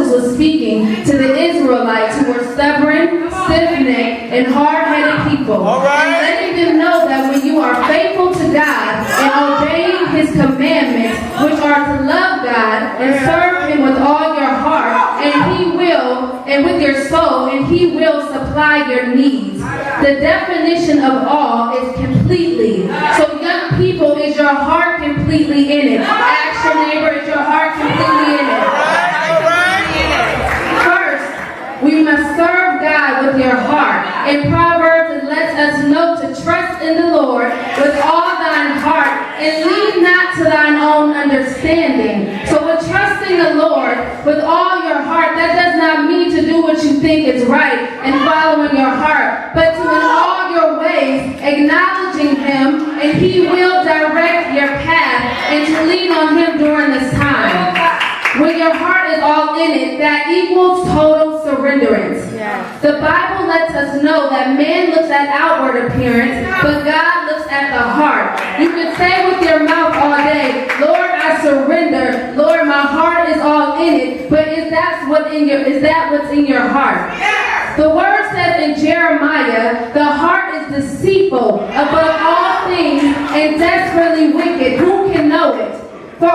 Moses was speaking to the Israelites who were stubborn, stiff-necked, and hard-headed people. And letting them know that when you are faithful to God and obeying His commandments, which are to love God and serve Him with all your heart, and with your soul, and He will supply your needs. The definition of all is completely. So young people, is your heart completely in it? Ask your neighbor, is your heart completely in it? First, we must serve God with your heart. In Proverbs, it lets us know to trust in the Lord with all thine heart and lean not to thine own understanding. So with trusting the Lord with all your heart, that does not mean to do what you think is right and following your heart, but to in all your ways acknowledging Him, and He will direct your path, and to lean on Him during this time. When your heart is all in it, that equals total surrenderance. Yes. The Bible lets us know that man looks at outward appearance, but God looks at the heart. You can say with your mouth all day, Lord, I surrender. Lord, my heart is all in it. But is that what's in your heart? Yes. The word says in Jeremiah, the heart is deceitful above all things and desperately wicked. Who can know it? For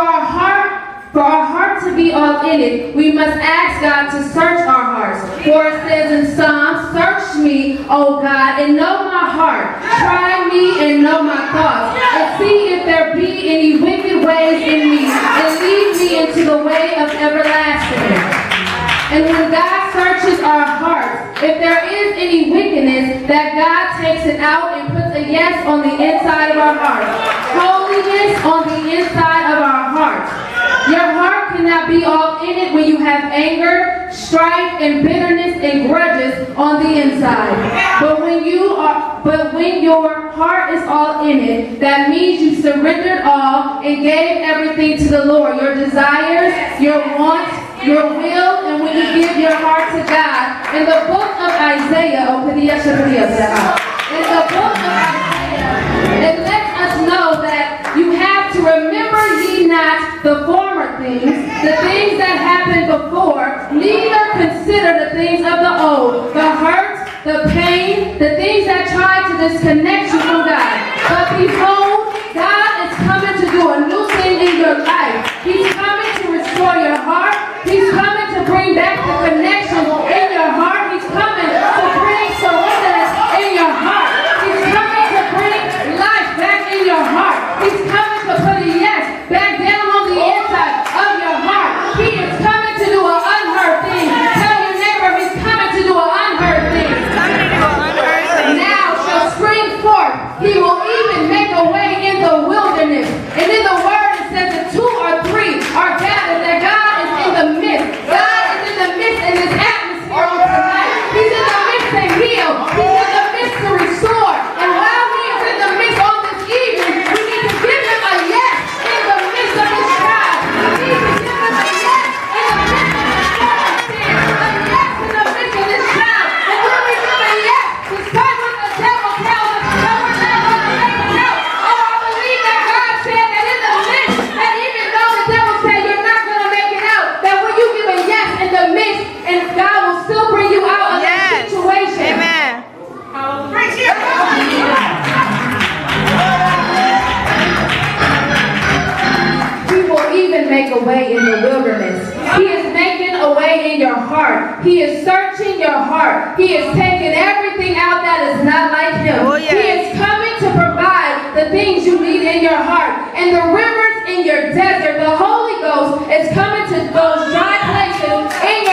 our heart to be all in it, we must ask God to search our hearts. For it says in Psalms, search me, O God, and know my heart. Try me and know my thoughts. And see if there be any wicked ways in me, and lead me into the way of everlasting. And when God searches our hearts, if there is any wickedness, that God takes it out and puts a yes on the inside of our heart. Holiness on the inside of our heart. Your heart cannot be all in it when you have anger, strife, and bitterness and grudges on the inside. But when your heart is all in it, that means you surrendered all and gave everything to the Lord. Your desires, your wants, your will, and when you give your heart to God. In the book of Isaiah, it lets us know that you have to remember ye not the former things, the things that happened before, neither consider the things of the old, the hurt, the pain, the things that try to disconnect you from God. But behold, God is coming to do a new thing in your life. He's coming to restore your heart. He's coming to bring back the connection in your heart. He's coming to bring surrender in your heart. He's coming to bring life back in your heart. He's coming to put a yes back down on the inside of your heart. He is coming to do an unheard thing. Tell your neighbor He's coming to do an unheard thing. Now shall spring forth. He will even make a way in the wilderness. And in the word it says that 2 or 3 are gathered, that God is in the midst. God is in the midst in this atmosphere on tonight. He's in the midst to heal. He's in the midst to restore. And while He is in the midst on this evening, we need to give Him a yes in the midst of His trial. We need to give Him a yes in the midst of His circumstance. A yes in the midst of His trial. And when we give a yes, despite what the devil tells us, that we're not going to make it out. Oh, I believe that God said that in the midst, that even though the devil said you're not going to make it out, that when you give a yes in the midst, and God will still bring you out of that situation. Amen. He will even make a way in the wilderness. He is making a way in your heart. He is searching your heart. He is taking everything out that is not like Him. Oh, yes. He is coming to provide the things you need in your heart. And the rivers in your desert